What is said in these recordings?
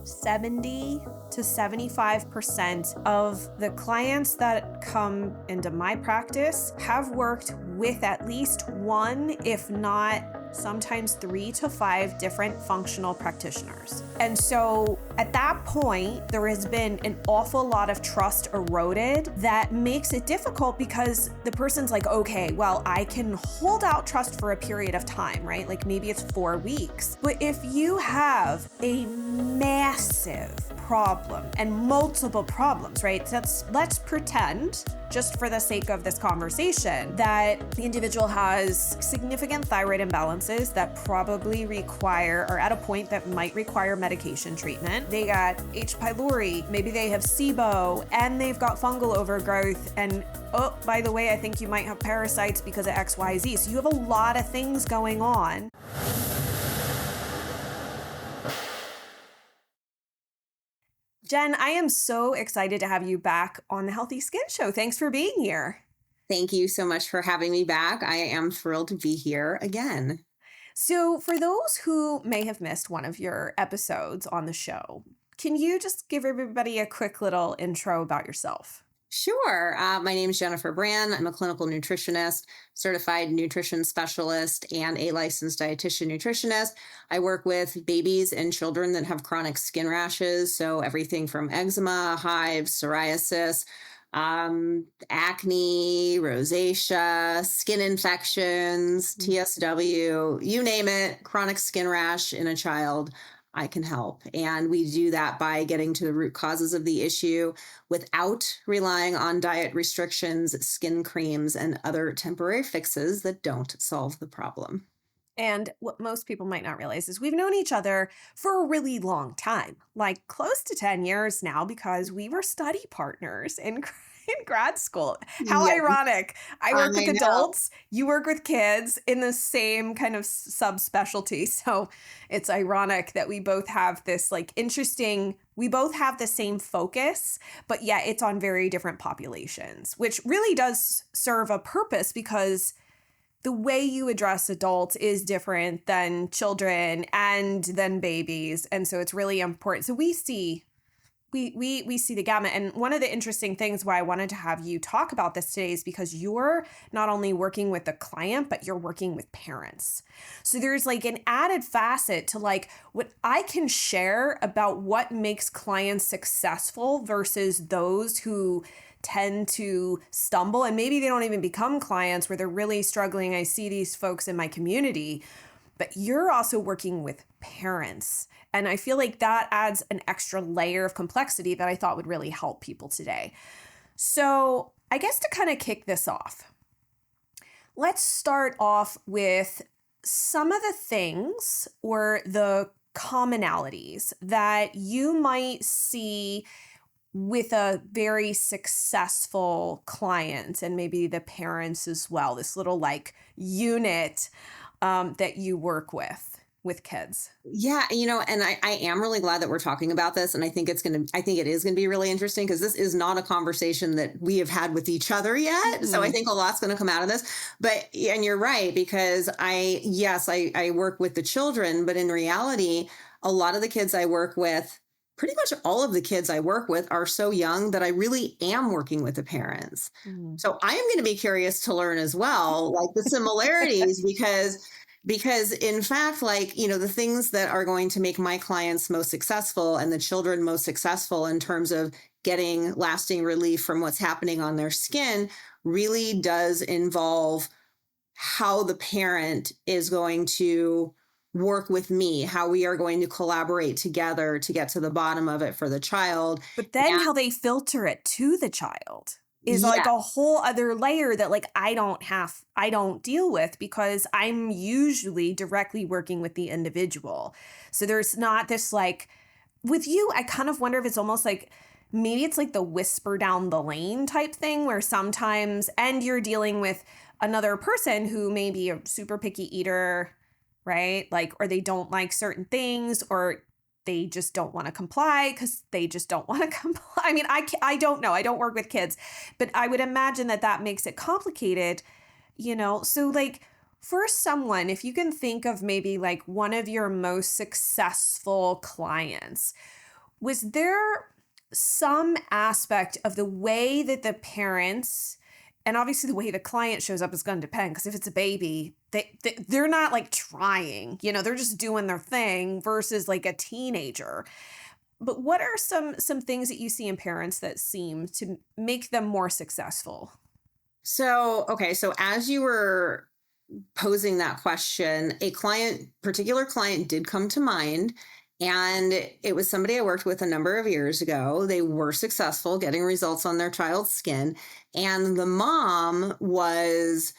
70 to 75% of the clients that come into my practice have worked with at least one, if not sometimes 3 to 5 different functional practitioners. And so at that point, there has been an awful lot of trust eroded that makes it difficult because the person's like, okay, well, I can hold out trust for a period of time, right? Like maybe it's 4 weeks. But if you have a massive problem and multiple problems, right? Let's pretend, just for the sake of this conversation, that the individual has significant thyroid imbalances that probably require, or at a point that might require medication treatment. They got H. pylori, maybe they have SIBO, and they've got fungal overgrowth, and oh, by the way, I think you might have parasites because of XYZ. So you have a lot of things going on. Jen, I am so excited to have you back on the Healthy Skin Show. Thanks for being here. Thank you so much for having me back. I am thrilled to be here again. So for those who may have missed one of your episodes on the show, can you just give everybody a quick little intro about yourself? Sure. My name is Jennifer Brand. I'm a clinical nutritionist, certified nutrition specialist, and a licensed dietitian nutritionist. I work with babies and children that have chronic skin rashes. So everything from eczema, hives, psoriasis, acne, rosacea, skin infections, TSW, you name it, chronic skin rash in a child, I can help. And we do that by getting to the root causes of the issue without relying on diet restrictions, skin creams, and other temporary fixes that don't solve the problem. And what most people might not realize is we've known each other for a really long time, like close to 10 years now, because we were study partners in grad school. How Yes, ironic. I work with I know. adults, you work with kids in the same kind of subspecialty. So it's ironic that we both have this we both have the same focus, but yet it's on very different populations, which really does serve a purpose because the way you address adults is different than children and than babies. And so it's really important. So we see the gamut. And one of the interesting things why I wanted to have you talk about this today is because you're not only working with the client, but you're working with parents. So there's like an added facet to like what I can share about what makes clients successful versus those who tend to stumble and maybe they don't even become clients where they're really struggling. I see these folks in my community, but you're also working with parents. And I feel like that adds an extra layer of complexity that I thought would really help people today. So I guess to kind of kick this off, let's start off with some of the things or the commonalities that you might see with a very successful client and maybe the parents as well, this little like unit that you work with kids. Yeah, and I am really glad that we're talking about this. And I think I think it is going to be really interesting because this is not a conversation that we have had with each other yet. Mm-hmm. So I think a lot's going to come out of this. And you're right, because I work with the children, but in reality, a lot of the kids I work with, pretty much all of the kids I work with are so young that I really am working with the parents. Mm-hmm. So I am going to be curious to learn as well, like the similarities, because in fact, the things that are going to make my clients most successful and the children most successful in terms of getting lasting relief from what's happening on their skin really does involve how the parent is going to work with me, how we are going to collaborate together to get to the bottom of it for the child. But then how they filter it to the child is like a whole other layer that like I don't deal with because I'm usually directly working with the individual. So there's not this like, with you, I kind of wonder if it's almost like, maybe it's like the whisper down the lane type thing where sometimes, and you're dealing with another person who may be a super picky eater, right? Like, or they don't like certain things, or they just don't want to comply because they just don't want to comply. I mean, I don't know. I don't work with kids, but I would imagine that makes it complicated, So like for someone, if you can think of maybe like one of your most successful clients, Was there some aspect of the way that the parents, and obviously the way the client shows up is going to depend, because if it's a baby, they're not like trying, they're just doing their thing versus like a teenager. But what are some things that you see in parents that seem to make them more successful? So, okay. So as you were posing that question, particular client did come to mind. And it was somebody I worked with a number of years ago. They were successful getting results on their child's skin. And the mom was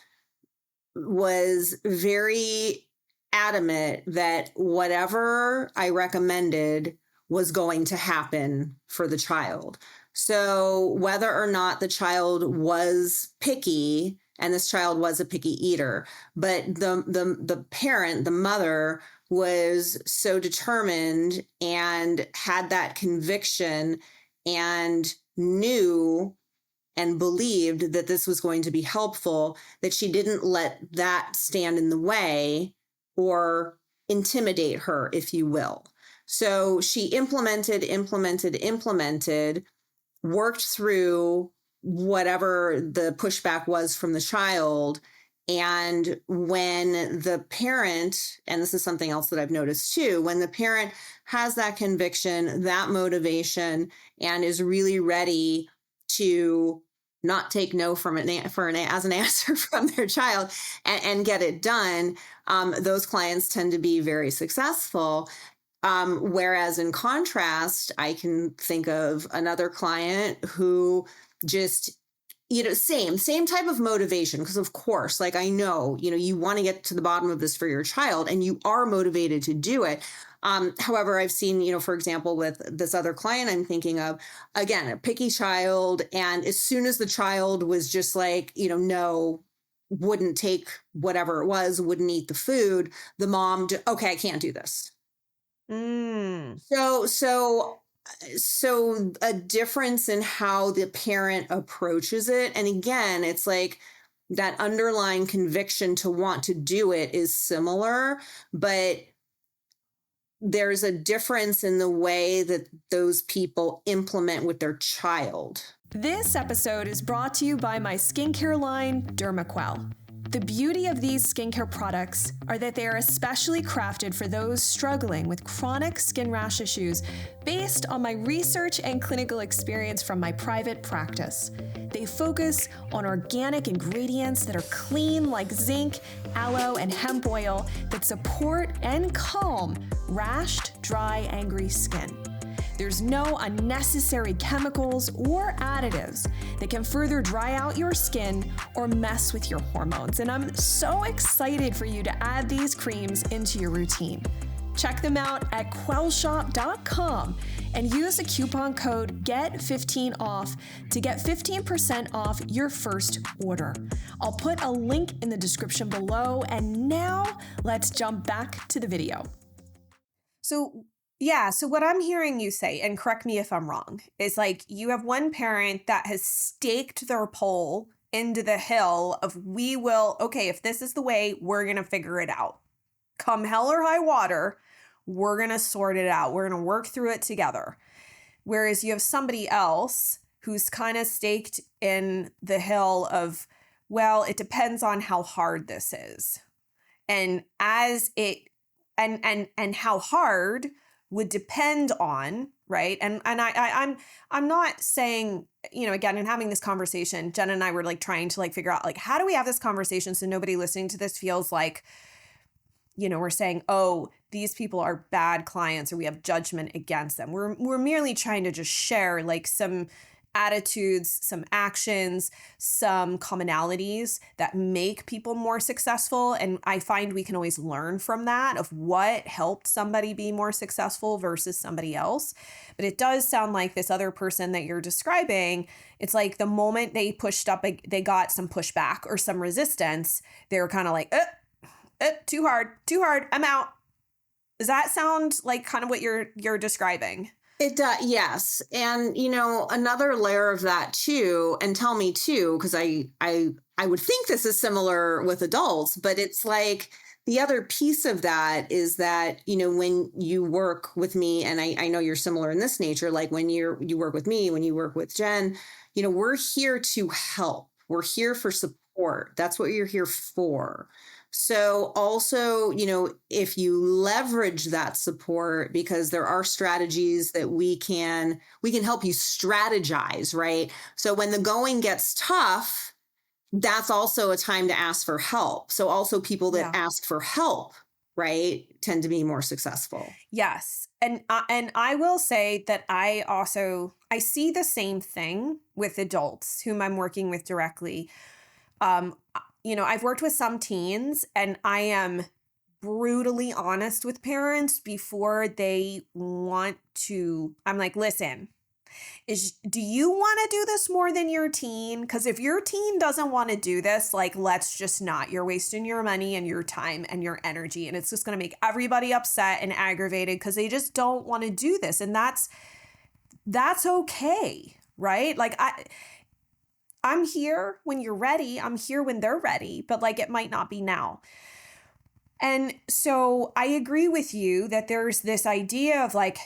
very adamant that whatever I recommended was going to happen for the child. So whether or not the child was picky, and this child was a picky eater, but the parent, the mother, was so determined and had that conviction and knew and believed that this was going to be helpful, that she didn't let that stand in the way or intimidate her, if you will. So she implemented, worked through whatever the pushback was from the child. And when the parent, and this is something else that I've noticed too, when the parent has that conviction, that motivation, and is really ready to not take no from as an answer from their child and get it done, those clients tend to be very successful. Whereas in contrast, I can think of another client who just, same type of motivation. Because of course, like I know, you want to get to the bottom of this for your child and you are motivated to do it. However, I've seen, for example, with this other client I'm thinking of, again, a picky child. And as soon as the child was just like, no, wouldn't take whatever it was, wouldn't eat the food, the mom, okay, I can't do this. Mm. So a difference in how the parent approaches it. And again, it's like that underlying conviction to want to do it is similar, but there's a difference in the way that those people implement with their child. This episode is brought to you by my skincare line, DermaQuell. The beauty of these skincare products are that they are especially crafted for those struggling with chronic skin rash issues based on my research and clinical experience from my private practice. They focus on organic ingredients that are clean like zinc, aloe, and hemp oil that support and calm rashed, dry, angry skin. There's no unnecessary chemicals or additives that can further dry out your skin or mess with your hormones. And I'm so excited for you to add these creams into your routine. Check them out at quellshop.com and use the coupon code GET15OFF to get 15% off your first order. I'll put a link in the description below. And now let's jump back to the video. So what I'm hearing you say, and correct me if I'm wrong, is like you have one parent that has staked their pole into the hill of if this is the way, we're going to figure it out. Come hell or high water, we're going to sort it out. We're going to work through it together. Whereas you have somebody else who's kind of staked in the hill of, well, it depends on how hard this is. And and how hard would depend on, right? And I'm not saying, again, in having this conversation, Jen and I were like trying to like figure out like, how do we have this conversation so nobody listening to this feels like, we're saying, oh, these people are bad clients or we have judgment against them. We're merely trying to just share like some attitudes, some actions, some commonalities that make people more successful. And I find we can always learn from that of what helped somebody be more successful versus somebody else. But it does sound like this other person that you're describing, it's like the moment they pushed up, they got some pushback or some resistance, they were kind of like, too hard, I'm out. Does that sound like kind of what you're describing? It does, yes. And, another layer of that too, and tell me too, because I would think this is similar with adults, but it's like the other piece of that is that, when you work with me, and I know you're similar in this nature, like when you work with me, when you work with Jen, we're here to help. We're here for support. That's what you're here for. So also, if you leverage that support, because there are strategies that we can help you strategize, right? So when the going gets tough, that's also a time to ask for help. So also people that ask for help, right, tend to be more successful. Yes. And I will say that I see the same thing with adults whom I'm working with directly. I've worked with some teens, and I am brutally honest with parents before they want to. I'm like, listen, do you want to do this more than your teen? Because if your teen doesn't want to do this, like, let's just not. You're wasting your money and your time and your energy, and it's just going to make everybody upset and aggravated because they just don't want to do this. And that's okay, right? Like, I'm here when you're ready. I'm here when they're ready, but like it might not be now. And so I agree with you that there's this idea of like,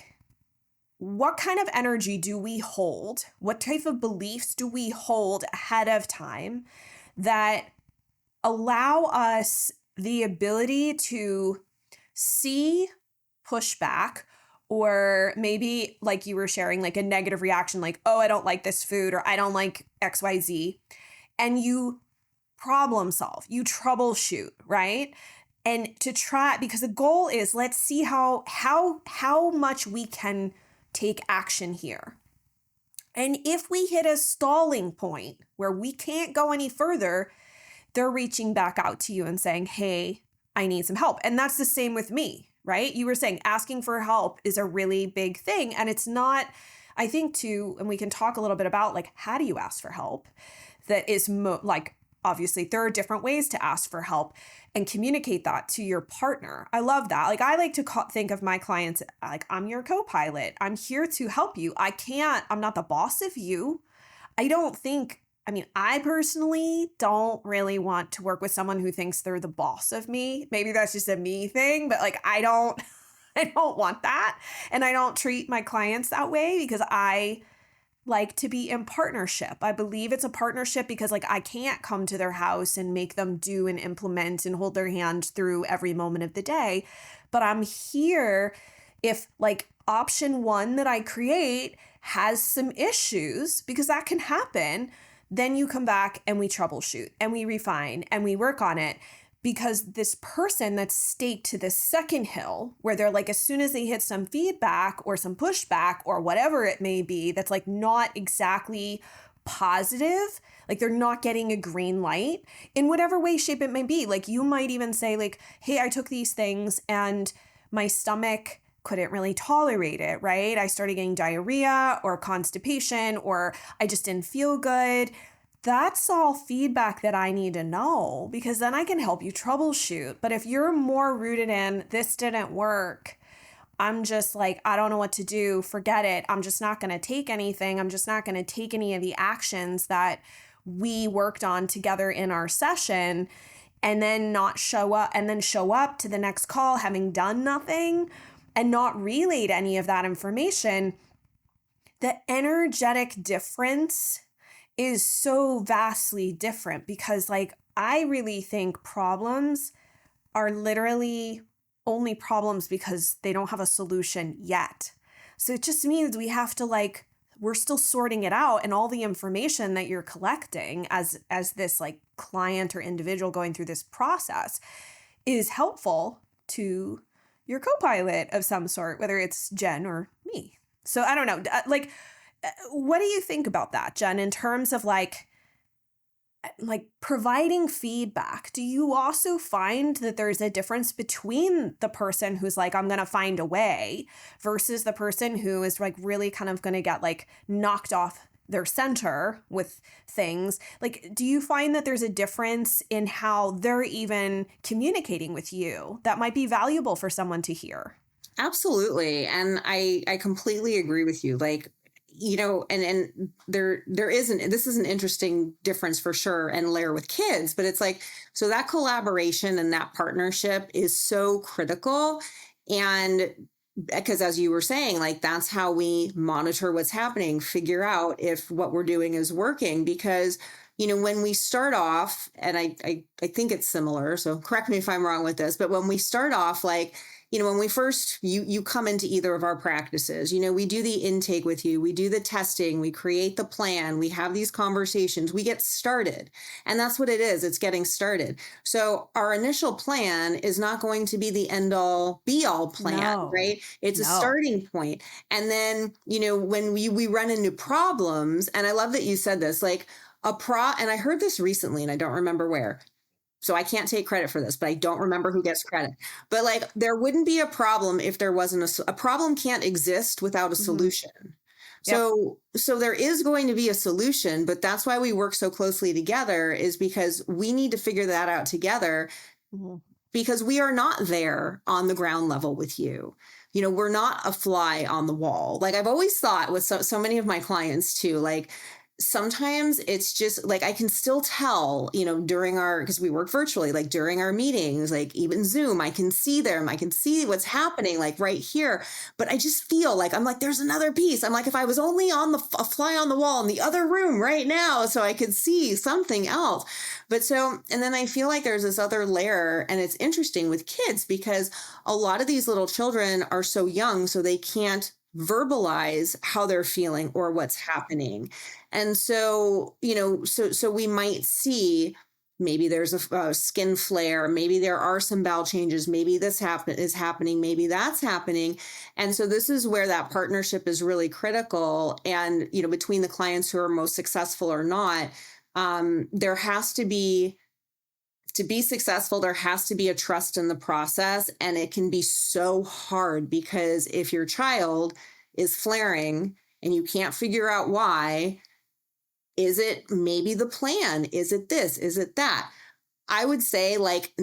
what kind of energy do we hold? What type of beliefs do we hold ahead of time that allow us the ability to see pushback, or maybe like you were sharing, like a negative reaction, like, oh, I don't like this food, or I don't like XYZ. And you problem solve, you troubleshoot, right? And to try, because the goal is, let's see how much we can take action here. And if we hit a stalling point where we can't go any further, they're reaching back out to you and saying, hey, I need some help. And that's the same with me. Right? You were saying asking for help is a really big thing. And it's not, I think too, and we can talk a little bit about like, how do you ask for help? That is like, obviously there are different ways to ask for help and communicate that to your partner. I love that. Like, I like to think of my clients like, I'm your co-pilot. I'm here to help you. I'm not the boss of you. I personally don't really want to work with someone who thinks they're the boss of me. Maybe that's just a me thing, but like, I don't want that. And I don't treat my clients that way because I like to be in partnership. I believe it's a partnership because like, I can't come to their house and make them do and implement and hold their hand through every moment of the day. But I'm here if like option one that I create has some issues, because that can happen. Then you come back and we troubleshoot and we refine and we work on it, because this person that's staked to the second hill where they're like, as soon as they hit some feedback or some pushback or whatever it may be, that's like not exactly positive, like they're not getting a green light in whatever way, shape it may be. Like you might even say like, hey, I took these things and my stomach couldn't really tolerate it, right? I started getting diarrhea or constipation, or I just didn't feel good. That's all feedback that I need to know, because then I can help you troubleshoot. But if you're more rooted in this didn't work, I'm just like, I don't know what to do. Forget it. I'm just not going to take anything. I'm just not going to take any of the actions that we worked on together in our session, and then not show up, and then show up to the next call having done nothing and not relayed any of that information. The energetic difference is so vastly different, because like, I really think problems are literally only problems because they don't have a solution yet. So it just means we have to like, we're still sorting it out, and all the information that you're collecting as this like client or individual going through this process is helpful to your co-pilot of some sort, whether it's Jen or me. So I don't know, like, what do you think about that, Jen, in terms of like providing feedback? Do you also find that there's a difference between the person who's like, I'm going to find a way, versus the person who is like really kind of going to get like knocked off their center with things? Like, do you find that there's a difference in how they're even communicating with you that might be valuable for someone to hear? Absolutely. And I completely agree with you. Like, and there isn't, this is an interesting difference for sure and layer with kids, but it's like, so that collaboration and that partnership is so critical. And because as you were saying, like, that's how we monitor what's happening, figure out if what we're doing is working. Because, when we start off, and I think it's similar, so correct me if I'm wrong with this, but when we start off, like, when we first, you come into either of our practices, we do the intake with you, we do the testing, we create the plan, we have these conversations, we get started. And that's what it is. It's getting started. So our initial plan is not going to be the end all be all plan, right? It's a starting point. And then, when we run into problems, and I love that you said this, like and I heard this recently and I don't remember where. So I can't take credit for this, but I don't remember who gets credit. But like, there wouldn't be a problem if there wasn't a problem can't exist without a solution. Mm-hmm. So there is going to be a solution, but that's why we work so closely together, is because we need to figure that out together, because we are not there on the ground level with you. We're not a fly on the wall. Like I've always thought with so many of my clients too, like, sometimes it's just like, I can still tell, because we work virtually, like during our meetings, like even Zoom, I can see them, I can see what's happening like right here. But I just feel like, I'm like, there's another piece. I'm like, if I was only on a fly on the wall in the other room right now, so I could see something else. And then I feel like there's this other layer, and it's interesting with kids because a lot of these little children are so young, so they can't verbalize how they're feeling or what's happening. And so, so we might see maybe there's a skin flare, maybe there are some bowel changes, maybe this is happening, maybe that's happening. And so this is where that partnership is really critical. And, between the clients who are most successful or not, there has to be successful, there has to be a trust in the process. And it can be so hard because if your child is flaring and you can't figure out why, is it maybe the plan? Is it this? Is it that? I would say like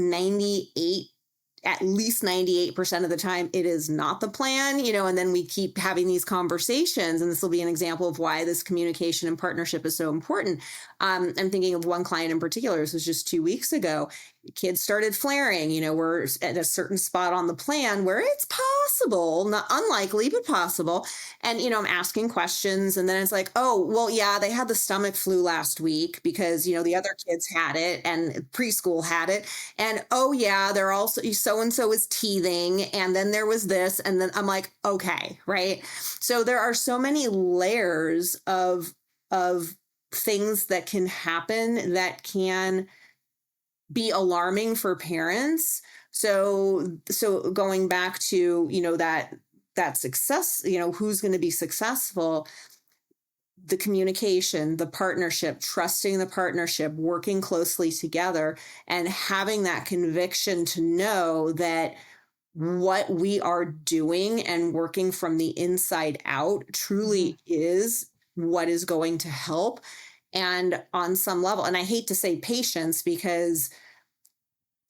at least 98% of the time, it is not the plan, and then we keep having these conversations. And this will be an example of why this communication and partnership is so important. I'm thinking of one client in particular. This was just 2 weeks ago. Kids started flaring, we're at a certain spot on the plan where it's possible, not unlikely, but possible. And, I'm asking questions, and then it's like, oh, well, yeah, they had the stomach flu last week because, the other kids had it and preschool had it. And, oh yeah, they're also, so-and-so is teething. And then there was this, and then I'm like, okay, right. So there are so many layers of things that can happen that can be alarming for parents. So going back to, that success, who's going to be successful, the communication, the partnership, trusting the partnership, working closely together, and having that conviction to know that what we are doing and working from the inside out truly is what is going to help. And on some level, and I hate to say patience, because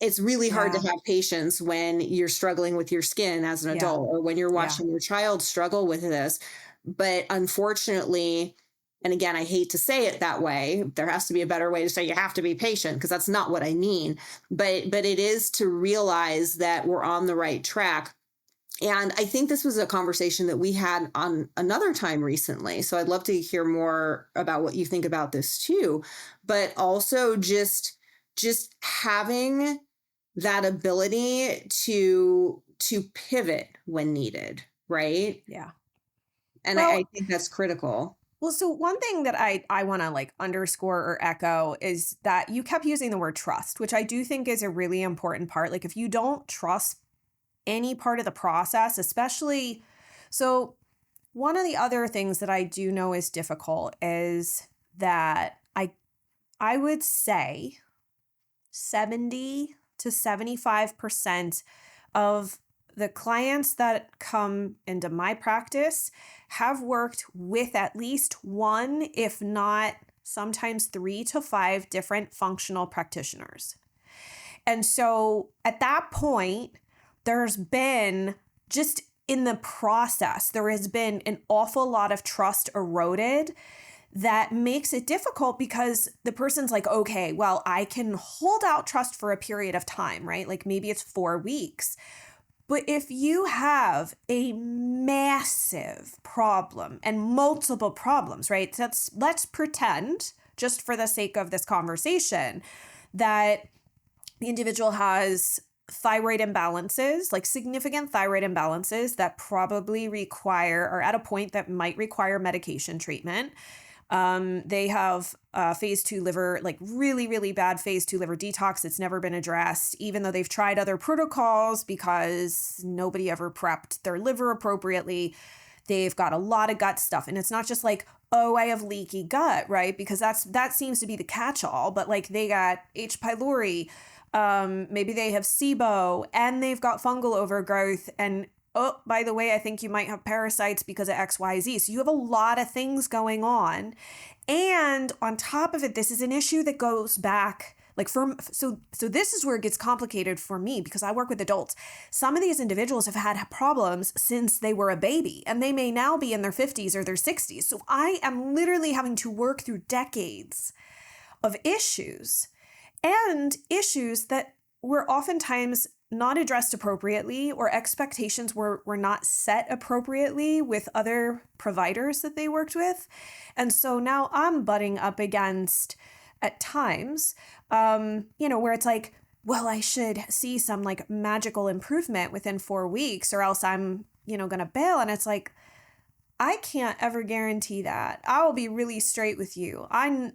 it's really hard to have patience when you're struggling with your skin as an adult, or when you're watching your child struggle with this. But unfortunately, and again, I hate to say it that way, there has to be a better way to say you have to be patient, because that's not what I mean. But it is to realize that we're on the right track. And I think this was a conversation that we had on another time recently. So I'd love to hear more about what you think about this too. But also just having that ability to pivot when needed, right? Yeah. And I think that's critical. Well, so one thing that I want to like underscore or echo is that you kept using the word trust, which I do think is a really important part. Like if you don't trust any part of the process, especially, so one of the other things that I do know is difficult is that I would say 70 to 75% of the clients that come into my practice have worked with at least one, if not sometimes 3 to 5 different functional practitioners. And so at that point, there's been just in the process, there has been an awful lot of trust eroded that makes it difficult because the person's like, okay, well, I can hold out trust for a period of time, right? Like maybe it's 4 weeks. But if you have a massive problem and multiple problems, right? Let's pretend, just for the sake of this conversation, that the individual has thyroid imbalances, like significant thyroid imbalances that probably require, or at a point that might require medication treatment. They have phase 2 liver, like really, really bad phase 2 liver detox. It's never been addressed, even though they've tried other protocols because nobody ever prepped their liver appropriately. They've got a lot of gut stuff. And it's not just like, oh, I have leaky gut, right? Because that seems to be the catch-all. But like they got H. pylori, maybe they have SIBO, and they've got fungal overgrowth, and oh, by the way, I think you might have parasites because of XYZ. So you have a lot of things going on. And on top of it, this is an issue that goes back like so this is where it gets complicated for me because I work with adults. Some of these individuals have had problems since they were a baby, and they may now be in their 50s or their 60s. So I am literally having to work through decades of issues and issues that were oftentimes not addressed appropriately, or expectations were not set appropriately with other providers that they worked with. And so now I'm butting up against, at times, where it's like, well, I should see some like magical improvement within 4 weeks or else I'm, going to bail. And it's like, I can't ever guarantee that. I will be really straight with you. I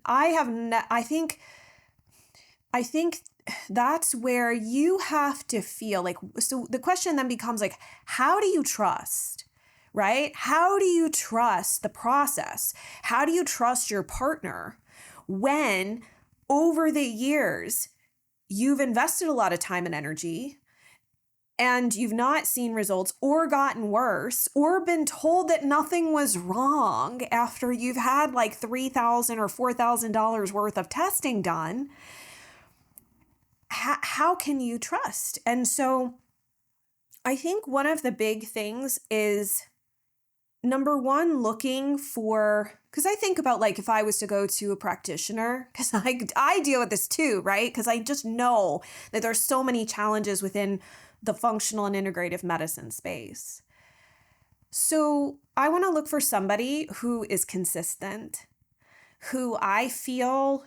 think that's where you have to feel like, so the question then becomes like, how do you trust, right? How do you trust the process? How do you trust your partner when over the years you've invested a lot of time and energy and you've not seen results or gotten worse or been told that nothing was wrong after you've had like $3,000 or $4,000 worth of testing done? How can you trust? And so I think one of the big things is, number one, looking for, because I think about like if I was to go to a practitioner, because I deal with this too, right? Because I just know that there's so many challenges within the functional and integrative medicine space. So I want to look for somebody who is consistent, who I feel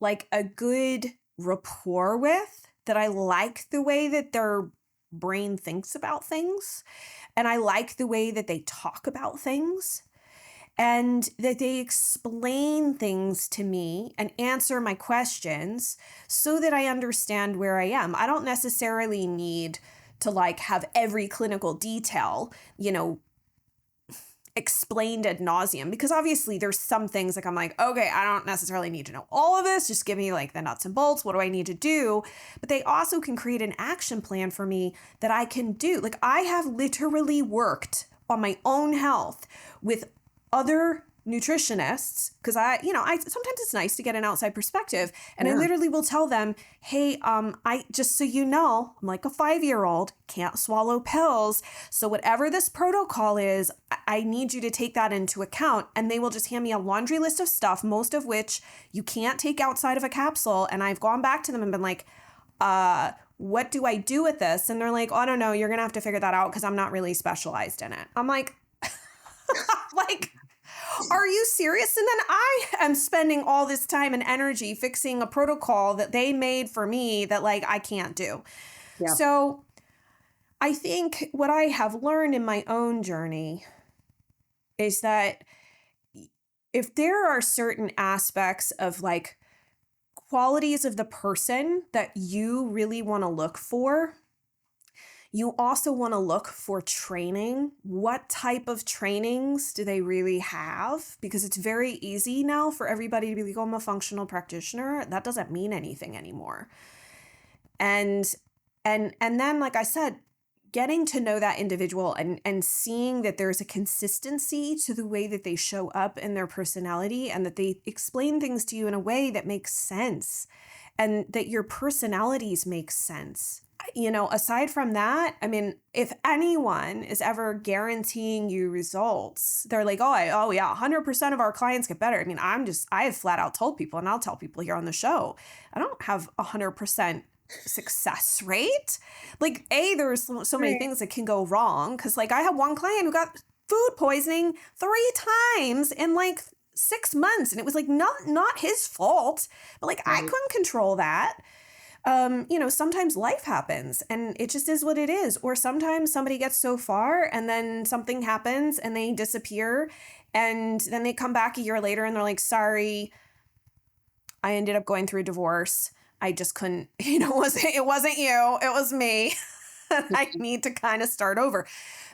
like a good rapport with, that I like the way that their brain thinks about things, and I like the way that they talk about things, and that they explain things to me and answer my questions so that I understand where I am. I don't necessarily need to like have every clinical detail, explained ad nauseum, because obviously there's some things like I'm like, okay, I don't necessarily need to know all of this. Just give me like the nuts and bolts. What do I need to do? But they also can create an action plan for me that I can do. Like I have literally worked on my own health with other nutritionists, because I sometimes it's nice to get an outside perspective, and I literally will tell them, hey, I just so you know, I'm like a 5-year-old, can't swallow pills, so whatever this protocol is, I need you to take that into account. And they will just hand me a laundry list of stuff, most of which you can't take outside of a capsule. And I've gone back to them and been like, what do I do with this? And they're like, oh, I don't know, you're gonna have to figure that out because I'm not really specialized in it. I'm like, like, are you serious? And then I am spending all this time and energy fixing a protocol that they made for me that like I can't do. Yeah. So I think what I have learned in my own journey is that if there are certain aspects of like qualities of the person that you really want to look for, you also want to look for training. What type of trainings do they really have? Because it's very easy now for everybody to be like, oh, I'm a functional practitioner. That doesn't mean anything anymore. And then, like I said, getting to know that individual and seeing that there's a consistency to the way that they show up in their personality, and that they explain things to you in a way that makes sense, and that your personalities make sense. aside from that, I mean, if anyone is ever guaranteeing you results, they're like, oh yeah, 100% of our clients get better. I mean, I have flat out told people, and I'll tell people here on the show, I don't have 100% success rate. Like, there's so many Right. things that can go wrong. Cause like I have one client who got food poisoning 3 times in like 6 months. And it was like, not his fault, but like I Right. couldn't control that. Sometimes life happens and it just is what it is. Or sometimes somebody gets so far and then something happens and they disappear. And then they come back a year later and they're like, sorry, I ended up going through a divorce. I just couldn't, it wasn't you, it was me. I need to kind of start over.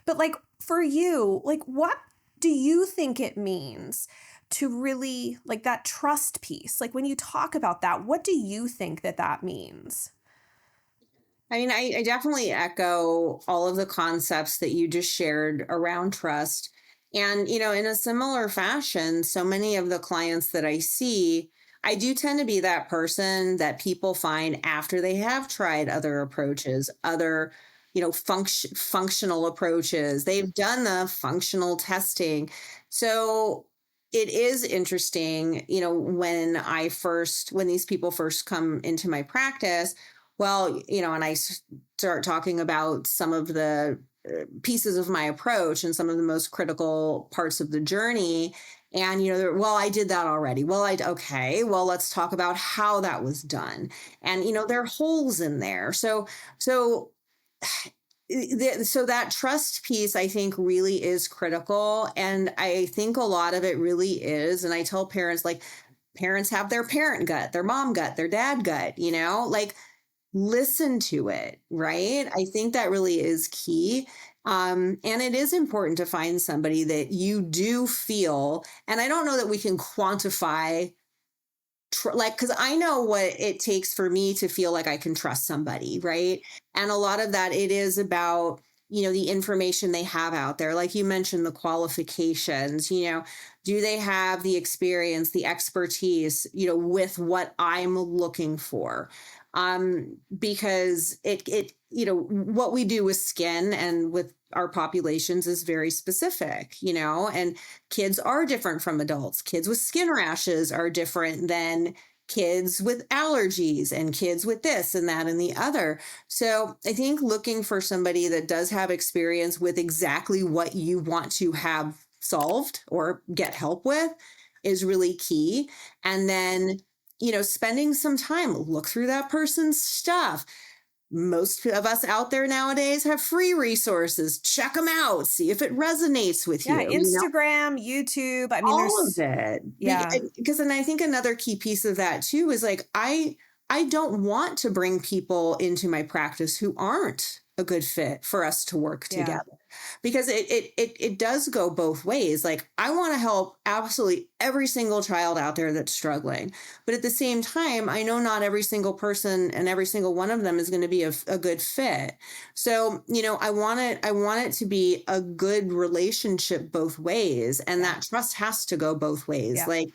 But like for you, like what do you think it means to really like that trust piece? Like when you talk about that, what do you think that means? I mean, I definitely echo all of the concepts that you just shared around trust. And, in a similar fashion, so many of the clients that I see, I do tend to be that person that people find after they have tried other approaches, other, functional approaches. They've done the functional testing. So it is interesting, when these people first come into my practice, well, and I start talking about some of the pieces of my approach and some of the most critical parts of the journey. And, well, I did that already. Well, okay, well, let's talk about how that was done. And, there are holes in there. So that trust piece, I think, really is critical. And I think a lot of it really is. And I tell parents, like, parents have their parent gut, their mom gut, their dad gut, like, listen to it, right? I think that really is key. And it is important to find somebody that you do feel, and I don't know that we can quantify, because I know what it takes for me to feel like I can trust somebody, right? And a lot of that, it is about, the information they have out there. Like you mentioned, the qualifications, do they have the experience, the expertise, with what I'm looking for? Because what we do with skin and with our populations is very specific, and kids are different from adults. Kids with skin rashes are different than kids with allergies and kids with this and that and the other. So I think looking for somebody that does have experience with exactly what you want to have solved or get help with is really key. And then, spending some time, look through that person's stuff. Most of us out there nowadays have free resources. Check them out. See if it resonates with Yeah, you. Instagram, YouTube. I mean, All of there's it. yeah. Because, and I think another key piece of that too is like, I don't want to bring people into my practice who aren't a good fit for us to work Yeah. together, because it does go both ways. Like, I want to help absolutely every single child out there that's struggling, but at the same time, I know not every single person and every single one of them is going to be a good fit. So, I want it to be a good relationship both ways, and that trust has to go both ways. Yeah. Like,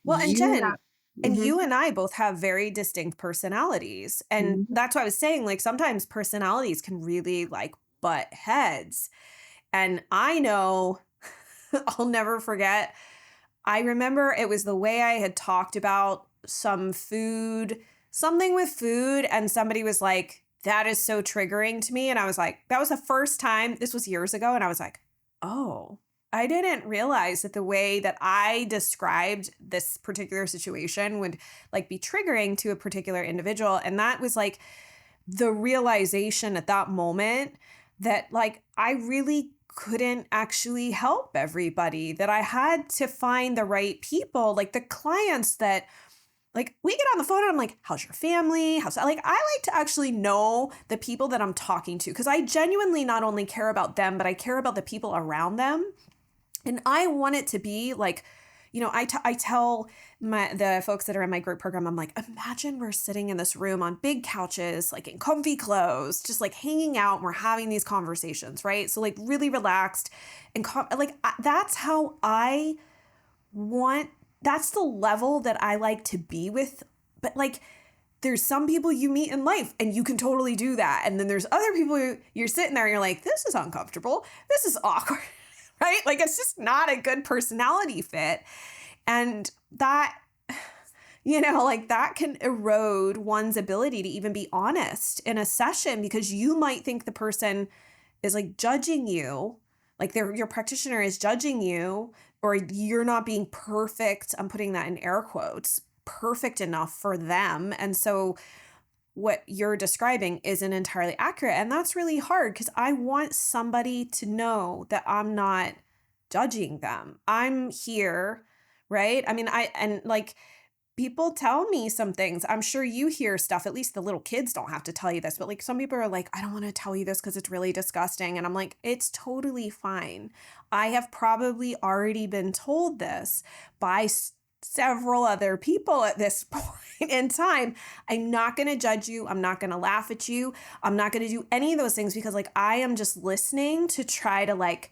Well, and you Jen, have- and Mhm. you and I both have very distinct personalities. And Mhm. that's what I was saying. Like sometimes personalities can really like butt heads. And I know I'll never forget. I remember it was the way I had talked about something with food. And somebody was like, that is so triggering to me. And I was like, that was the first time, this was years ago. And I was like, oh, I didn't realize that the way that I described this particular situation would like be triggering to a particular individual. And that was like the realization at that moment that like I really couldn't actually help everybody, that I had to find the right people, like the clients that like we get on the phone and I'm like, how's your family? I like to actually know the people that I'm talking to, because I genuinely not only care about them, but I care about the people around them. And I want it to be like, I tell the folks that are in my group program, I'm like, imagine we're sitting in this room on big couches, like in comfy clothes, just like hanging out and we're having these conversations, right? So like really relaxed and that's how I want, that's the level that I like to be with. But like, there's some people you meet in life and you can totally do that. And then there's other people you're sitting there and you're like, this is uncomfortable. This is awkward, right? Like, it's just not a good personality fit. And that, like that can erode one's ability to even be honest in a session, because you might think the person is like judging you, like your practitioner is judging you, or you're not being perfect. I'm putting that in air quotes, perfect enough for them. And so what you're describing isn't entirely accurate. And that's really hard, because I want somebody to know that I'm not judging them. I'm here, right? I mean, people tell me some things. I'm sure you hear stuff, at least the little kids don't have to tell you this, but like some people are like, I don't want to tell you this because it's really disgusting. And I'm like, it's totally fine. I have probably already been told this by several other people at this point in time. I'm not going to judge you. I'm not going to laugh at you. I'm not going to do any of those things, because like I am just listening to try to like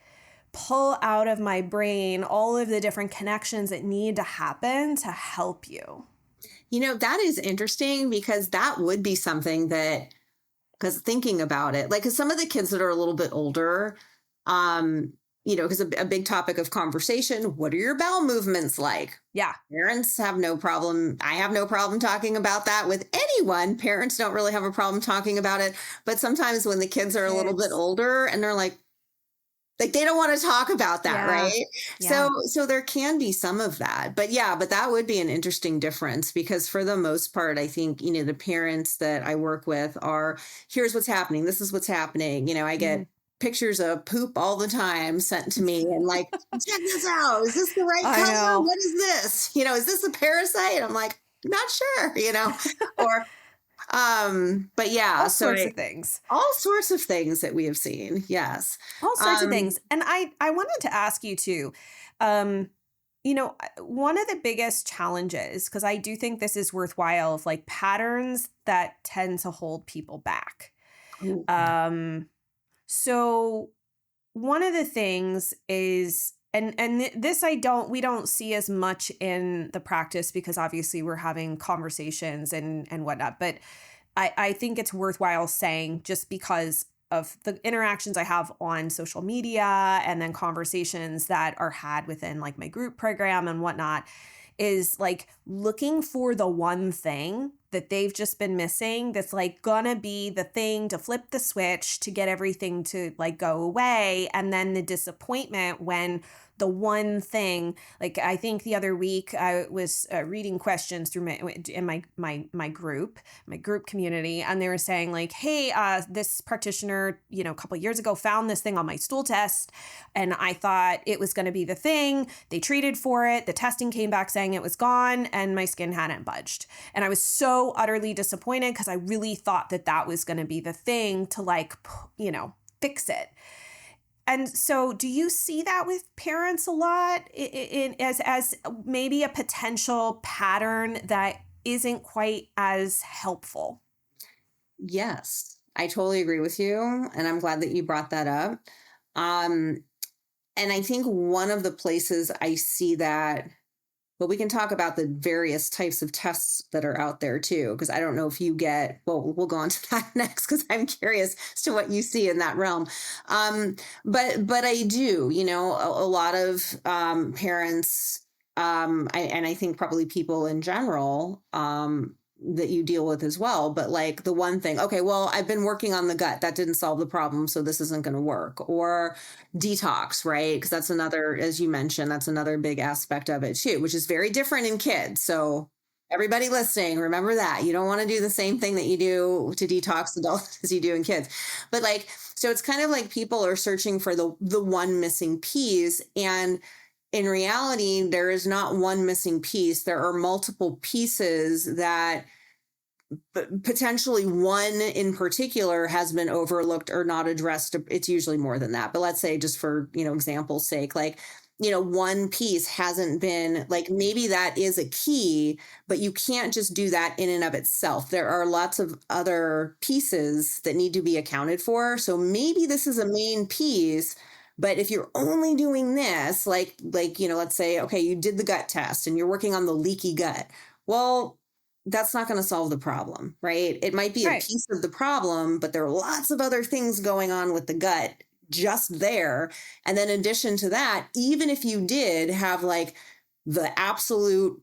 pull out of my brain all of the different connections that need to happen to help you. That is interesting, because that would be something that, because thinking about it, like, because some of the kids that are a little bit older, because a big topic of conversation, what are your bowel movements like? Yeah. Parents have no problem. I have no problem talking about that with anyone. Parents don't really have a problem talking about it. But sometimes when the kids are a little bit older and they're like they don't want to talk about that, right? Yeah. So there can be some of that. But that would be an interesting difference, because for the most part, I think, the parents that I work with are, here's what's happening. This is what's happening. I get pictures of poop all the time sent to me, and like, check this out. Is this the right color? What is this? Is this a parasite? I'm like, not sure, or but yeah, all sorts of things. All sorts of things that we have seen. Yes. All sorts of things. And I wanted to ask you too, one of the biggest challenges, because I do think this is worthwhile, of like patterns that tend to hold people back. So one of the things is, and this we don't see as much in the practice, because obviously we're having conversations and whatnot, but I think it's worthwhile saying, just because of the interactions I have on social media and then conversations that are had within like my group program and whatnot, is like looking for the one thing that they've just been missing, that's like gonna be the thing to flip the switch to get everything to like go away. And then the disappointment when the one thing, like I think the other week I was reading questions through my group community, and they were saying like, hey, this practitioner, a couple of years ago found this thing on my stool test, and I thought it was going to be the thing. They treated for it. The testing came back saying it was gone, and my skin hadn't budged. And I was so utterly disappointed, because I really thought that was going to be the thing to like, fix it. And so do you see that with parents a lot, as maybe a potential pattern that isn't quite as helpful? Yes, I totally agree with you. And I'm glad that you brought that up. And I think one of the places I see that, but we can talk about the various types of tests that are out there too, because I don't know if you we'll go on to that next, because I'm curious as to what you see in that realm. But I do, a lot of parents, and I think probably people in general, that you deal with as well. But like the one thing, okay, well, I've been working on the gut. That didn't solve the problem, so this isn't going to work. Or detox, right? Because that's another, as you mentioned, that's another big aspect of it too, which is very different in kids. So everybody listening, remember that. You don't want to do the same thing that you do to detox adults as you do in kids. But like, so it's kind of like people are searching for the one missing piece. And in reality, there is not one missing piece. There are multiple pieces that potentially one in particular has been overlooked or not addressed. It's usually more than that. But let's say, just for, example's sake, like, one piece hasn't been, like, maybe that is a key, but you can't just do that in and of itself. There are lots of other pieces that need to be accounted for. So maybe this is a main piece. But if you're only doing this, like, let's say, okay, you did the gut test and you're working on the leaky gut. Well, that's not going to solve the problem, right? It might be a Right. piece of the problem, but there are lots of other things going on with the gut just there. And then in addition to that, even if you did have like the absolute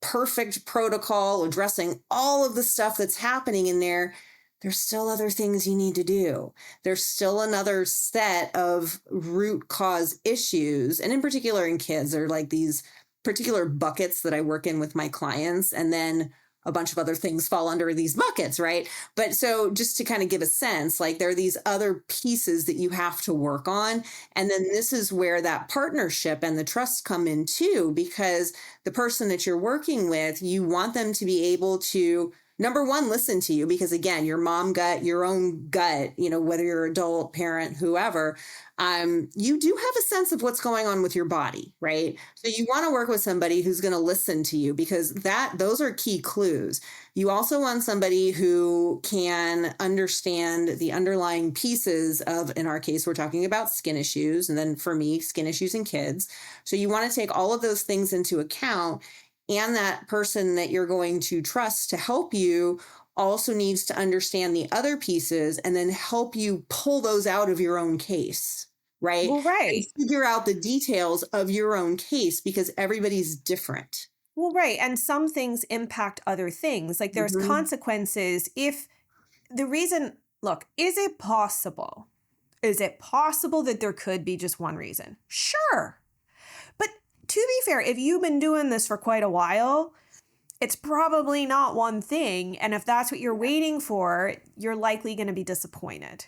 perfect protocol addressing all of the stuff that's happening in there, there's still other things you need to do. There's still another set of root cause issues. And in particular in kids, there are like these particular buckets that I work in with my clients. And then a bunch of other things fall under these buckets, right? But so just to kind of give a sense, like there are these other pieces that you have to work on. And then this is where that partnership and the trust come in too, because the person that you're working with, you want them to be able to, number one, listen to you, because again, your mom gut, your own gut, whether you're adult, parent, whoever, you do have a sense of what's going on with your body, right? So you want to work with somebody who's going to listen to you, because those are key clues. You also want somebody who can understand the underlying pieces of, in our case, we're talking about skin issues. And then for me, skin issues in kids. So you want to take all of those things into account. And that person that you're going to trust to help you also needs to understand the other pieces and then help you pull those out of your own case, right? Well, right. And figure out the details of your own case, because everybody's different. Well, right. And some things impact other things. Like there's consequences if the reason, look, is it possible? Is it possible that there could be just one reason? Sure. But to be fair, if you've been doing this for quite a while, it's probably not one thing. And if that's what you're waiting for, you're likely going to be disappointed.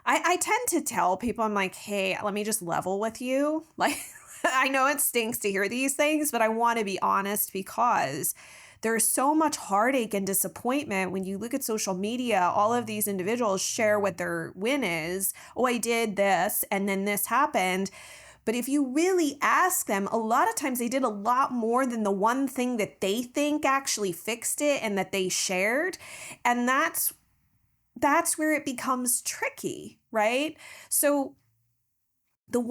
I tend to tell people, I'm like, hey, let me just level with you. Like, I know it stinks to hear these things, but I want to be honest, because there's so much heartache and disappointment when you look at social media. All of these individuals share what their win is. Oh, I did this, and then this happened. But if you really ask them, a lot of times they did a lot more than the one thing that they think actually fixed it and that they shared. And that's where it becomes tricky, right? So the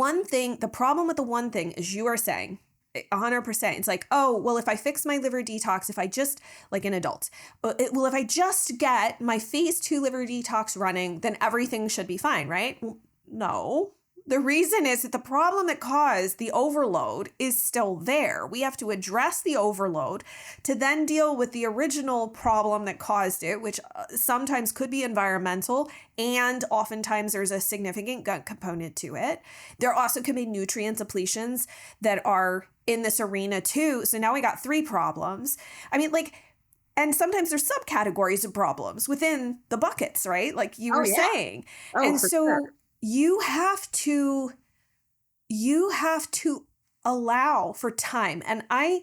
problem with the one thing is, you are saying 100%, it's like, oh, well, if I fix my liver detox, if I just, like an adult, if I just get my phase 2 liver detox running, then everything should be fine, right? Well, no. The reason is that the problem that caused the overload is still there. We have to address the overload to then deal with the original problem that caused it, which sometimes could be environmental, and oftentimes there's a significant gut component to it. There also can be nutrient depletions that are in this arena too. So now we got 3 problems. I mean, like, and sometimes there's subcategories of problems within the buckets, right? Like you were saying. Oh, and for so sure. you have to allow for time. And I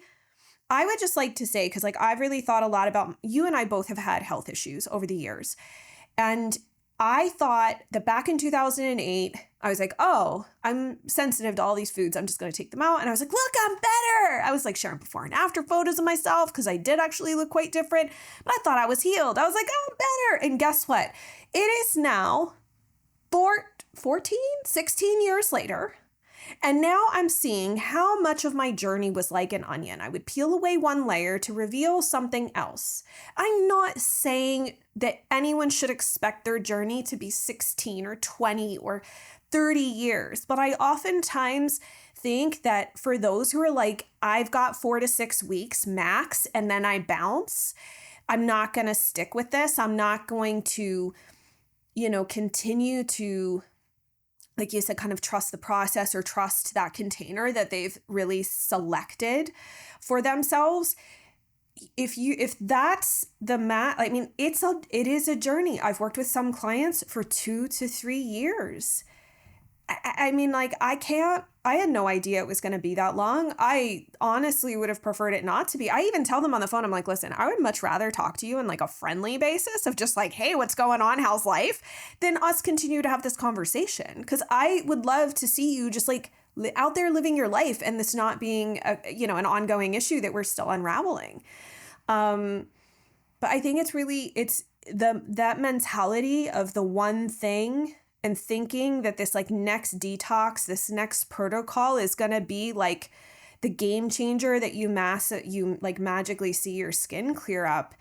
would just like to say, because like I've really thought a lot about, you and I both have had health issues over the years. And I thought that back in 2008, I was like, oh, I'm sensitive to all these foods. I'm just going to take them out. And I was like, look, I'm better. I was like sharing before and after photos of myself, because I did actually look quite different. But I thought I was healed. I was like, oh, I'm better. And guess what? It is now 16 years later. And now I'm seeing how much of my journey was like an onion. I would peel away one layer to reveal something else. I'm not saying that anyone should expect their journey to be 16 or 20 or 30 years, but I oftentimes think that for those who are like, I've got 4 to 6 weeks max, and then I bounce, I'm not going to stick with this. I'm not going to, continue to, like you said, kind of trust the process or trust that container that they've really selected for themselves. If that's the I mean, it is a journey. I've worked with some clients for 2 to 3 years. I mean, like, I had no idea it was going to be that long. I honestly would have preferred it not to be. I even tell them on the phone, I'm like, listen, I would much rather talk to you on like a friendly basis of just like, hey, what's going on? How's life? Than us continue to have this conversation. Because I would love to see you just like out there living your life and this not being an ongoing issue that we're still unraveling. But I think it's that mentality of the one thing, and thinking that this like next detox, this next protocol is going to be like the game changer that you like magically see your skin clear up,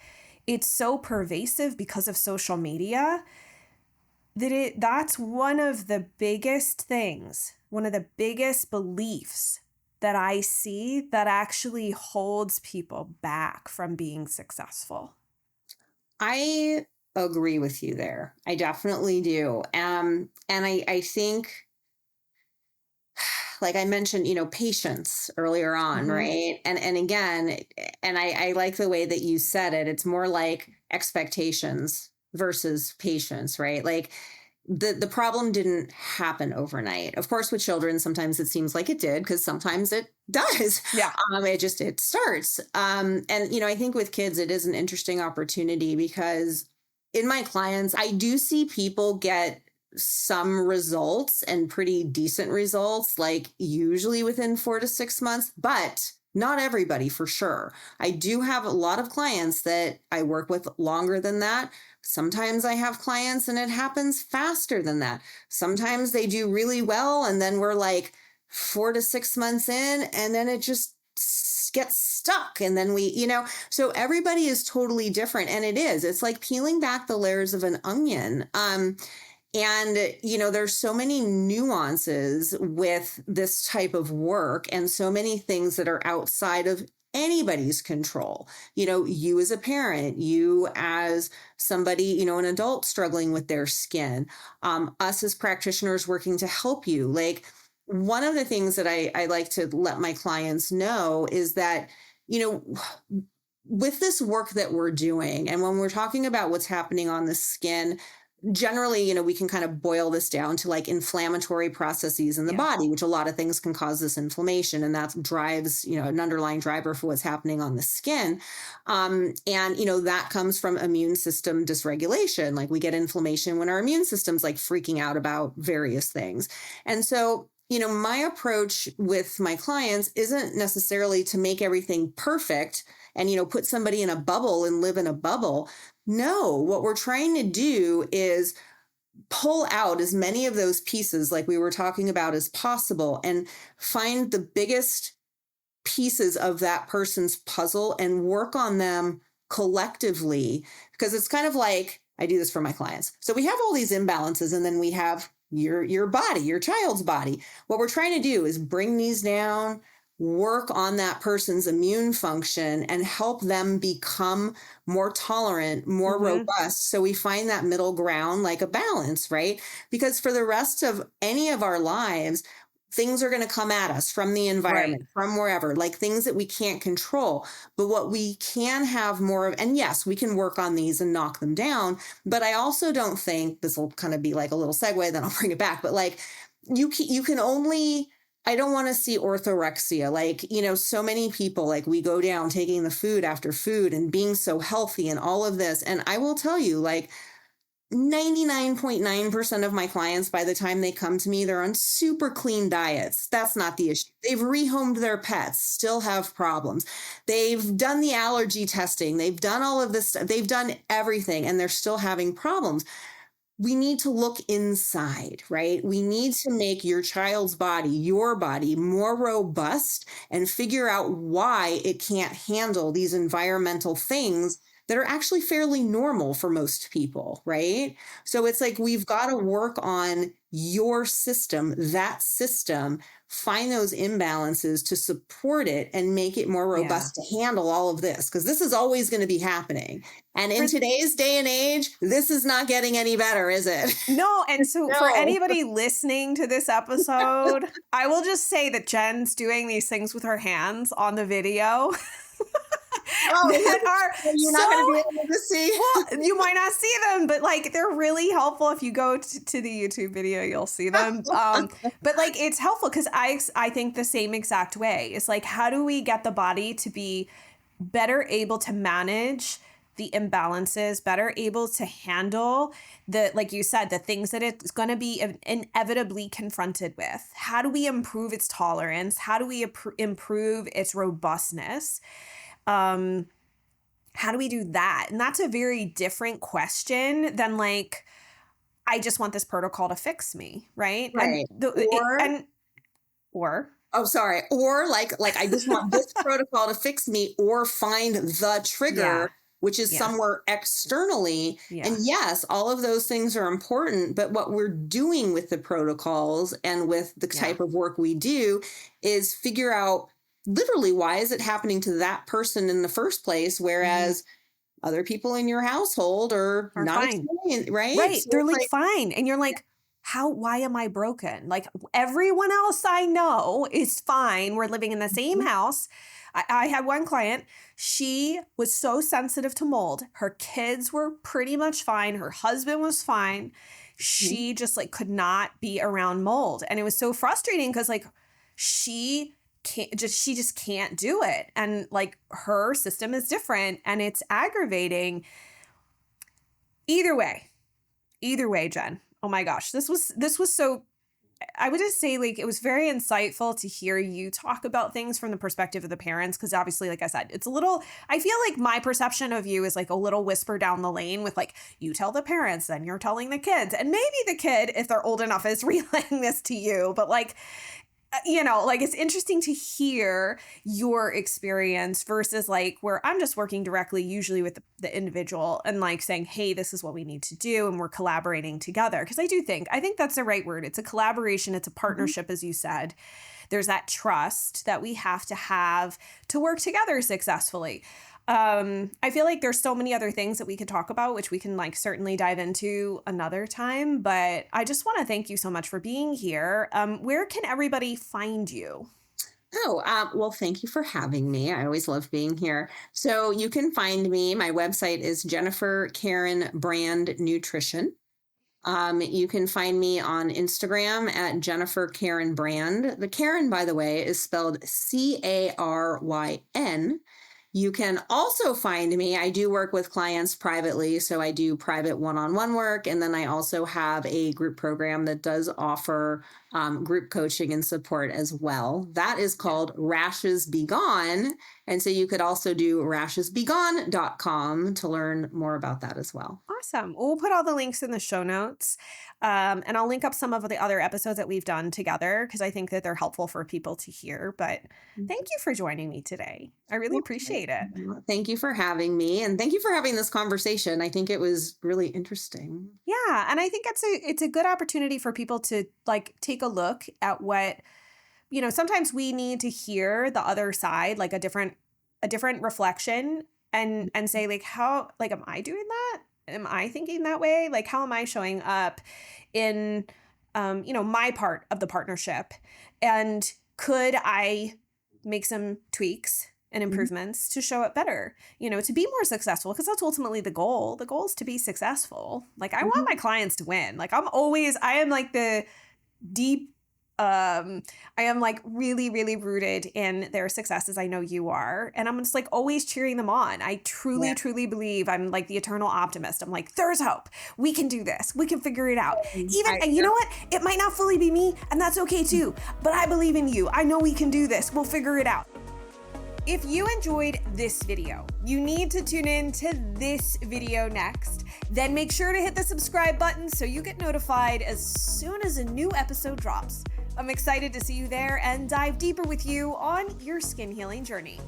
it's so pervasive because of social media that's one of the biggest things, one of the biggest beliefs that I see that actually holds people back from being successful. I agree with you there. I definitely do. And I think, like I mentioned, patience earlier on, Mm-hmm. right? And again, and I like the way that you said it. It's more like expectations versus patience, right? Like the problem didn't happen overnight. Of course, with children, sometimes it seems like it did, because sometimes it does. Yeah. It starts. And I think with kids, it is an interesting opportunity, because in my clients, I do see people get some results, and pretty decent results, like usually within 4 to 6 months, but not everybody, for sure. I do have a lot of clients that I work with longer than that. Sometimes I have clients and it happens faster than that. Sometimes they do really well, and then we're like 4 to 6 months in, and then it just gets stuck. And then so everybody is totally different. And it's like peeling back the layers of an onion. And, there's so many nuances with this type of work, and so many things that are outside of anybody's control. You as a parent, you as somebody, an adult struggling with their skin, us as practitioners working to help you. Like, one of the things that I like to let my clients know is that, with this work that we're doing, and when we're talking about what's happening on the skin, generally, we can kind of boil this down to like inflammatory processes in the body, which a lot of things can cause this inflammation. And that drives, an underlying driver for what's happening on the skin. And, that comes from immune system dysregulation. Like, we get inflammation when our immune system's like freaking out about various things. And so, my approach with my clients isn't necessarily to make everything perfect and, put somebody in a bubble and live in a bubble. No, what we're trying to do is pull out as many of those pieces, like we were talking about, as possible, and find the biggest pieces of that person's puzzle and work on them collectively. Because it's kind of like, I do this for my clients. So we have all these imbalances, and then we have your body, your child's body. What we're trying to do is bring these down, work on that person's immune function, and help them become more tolerant, more robust. So we find that middle ground, like a balance, right? Because for the rest of any of our lives, things are going to come at us from the environment, from wherever, like things that we can't control. But what we can have more of, and yes, we can work on these and knock them down. But I also don't think, this will kind of be like a little segue, then I'll bring it back. But like, you can only, I don't want to see orthorexia. Like, so many people, like, we go down taking the food after food and being so healthy and all of this. And I will tell you, like, 99.9% of my clients, by the time they come to me, they're on super clean diets. That's not the issue. They've rehomed their pets, still have problems. They've done the allergy testing. They've done all of this stuff. They've done everything, and they're still having problems. We need to look inside, right? We need to make your child's body, your body, more robust, and figure out why it can't handle these environmental things that are actually fairly normal for most people, right? So it's like, we've got to work on your system, that system, find those imbalances to support it and make it more robust to handle all of this, because this is always going to be happening. And in today's day and age, this is not getting any better, is it? No. And so No. for anybody listening to this episode, I will just say that Jen's doing these things with her hands on the video. That are you're not going to be able to see. Well, you might not see them, but like, they're really helpful. If you go to the YouTube video, you'll see them. But like, it's helpful because I think the same exact way. It's like, how do we get the body to be better able to manage the imbalances, better able to handle like you said, the things that it's going to be inevitably confronted with? How do we improve its tolerance? How do we improve its robustness? How do we do that? And that's a very different question than like, I just want this protocol to fix me, right? Right. Or Oh, sorry. Or like I just want this protocol to fix me, or find the trigger, which is somewhere externally. Yeah. And yes, all of those things are important. But what we're doing with the protocols and with the type of work we do is figure out literally, why is it happening to that person in the first place? Whereas other people in your household are not fine. Right? Right. So They're like fine. And you're like, why am I broken? Like everyone else I know is fine. We're living in the same house. I had one client, she was so sensitive to mold. Her kids were pretty much fine. Her husband was fine. She just like could not be around mold. And it was so frustrating because like she just can't do it. And like her system is different and it's aggravating. Either way, Jen. Oh my gosh, this was so, I would just say like it was very insightful to hear you talk about things from the perspective of the parents, because obviously, like I said, it's a little, I feel like my perception of you is like a little whisper down the lane with like, you tell the parents, then you're telling the kids, and maybe the kid, if they're old enough, is relaying this to you, but like, you know, like it's interesting to hear your experience versus like where I'm just working directly usually with the individual and like saying, hey, this is what we need to do. And we're collaborating together. Because I think that's the right word. It's a collaboration. It's a partnership, as you said. There's that trust that we have to work together successfully. I feel like there's so many other things that we could talk about, which we can like certainly dive into another time. But I just want to thank you so much for being here. Where can everybody find you? Oh, well, thank you for having me. I always love being here. So you can find me. My website is Jennifer Karen Brand Nutrition. You can find me on Instagram at Jennifer Karen Brand. The Karen, by the way, is spelled Caryn. You can also find me. I do work with clients privately, so I do private one-on-one work. And then I also have a group program that does offer group coaching and support as well. That is called Rashes Be Gone. And so you could also do rashesbegone.com to learn more about that as well. Awesome. We'll put all the links in the show notes. And I'll link up some of the other episodes that we've done together because I think that they're helpful for people to hear. But thank you for joining me today. I really appreciate it. Thank you for having me. And thank you for having this conversation. I think it was really interesting. Yeah. And I think it's a good opportunity for people to like take a look at what, you know, sometimes we need to hear the other side, like a different reflection and say like, how, like, am I doing that? Am I thinking that way? Like, how am I showing up in, you know, my part of the partnership? And could I make some tweaks and improvements to show up better, you know, to be more successful? Because that's ultimately the goal. The goal is to be successful. Like, I want my clients to win. Like, I am like the deep, I am like really, really rooted in their successes. I know you are. And I'm just like always cheering them on. I truly, truly believe I'm like the eternal optimist. I'm like, there's hope. We can do this. We can figure it out. And you know what? It might not fully be me, and that's okay too. But I believe in you. I know we can do this. We'll figure it out. If you enjoyed this video, you need to tune in to this video next. Then make sure to hit the subscribe button so you get notified as soon as a new episode drops. I'm excited to see you there and dive deeper with you on your skin healing journey.